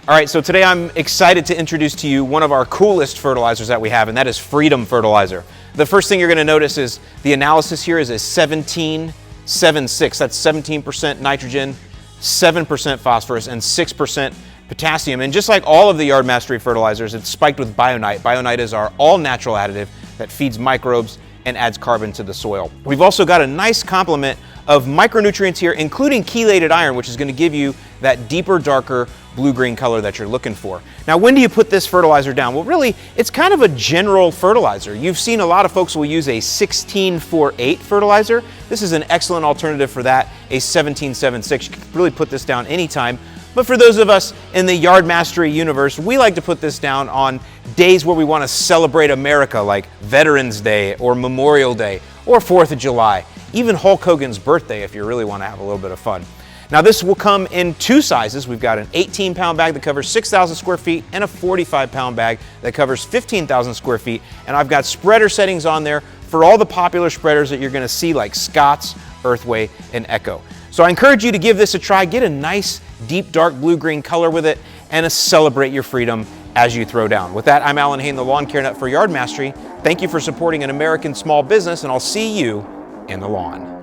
All right, so today I'm excited to introduce to you one of our coolest fertilizers that we have, and that is Freedom Fertilizer. The first thing you're going to notice is the analysis here is a 17-7-6. That's 17% nitrogen, 7% phosphorus, and 6% potassium. And just like all of the Yard Mastery fertilizers, it's spiked with Bionite. Bionite is our all-natural additive that feeds microbes and adds carbon to the soil. We've also got a nice complement of micronutrients here, including chelated iron, which is going to give you that deeper, darker blue-green color that you're looking for. Now, when do you put this fertilizer down? Well, really, it's kind of a general fertilizer. You've seen a lot of folks will use a 16-4-8 fertilizer. This is an excellent alternative for that, a 17-7-6. You can really put this down anytime. But for those of us in the Yard Mastery universe, we like to put this down on days where we want to celebrate America, like Veterans Day or Memorial Day or 4th of July, even Hulk Hogan's birthday if you really want to have a little bit of fun. Now, this will come in two sizes. We've got an 18-pound bag that covers 6,000 square feet and a 45-pound bag that covers 15,000 square feet. And I've got spreader settings on there for all the popular spreaders that you're going to see, like Scott's, Earthway, and Echo. So I encourage you to give this a try. Get a nice, deep, dark blue-green color with it and celebrate your freedom as you throw down. With that, I'm Alan Hain, the Lawn Care Nut for Yard Mastery. Thank you for supporting an American small business, and I'll see you in the lawn.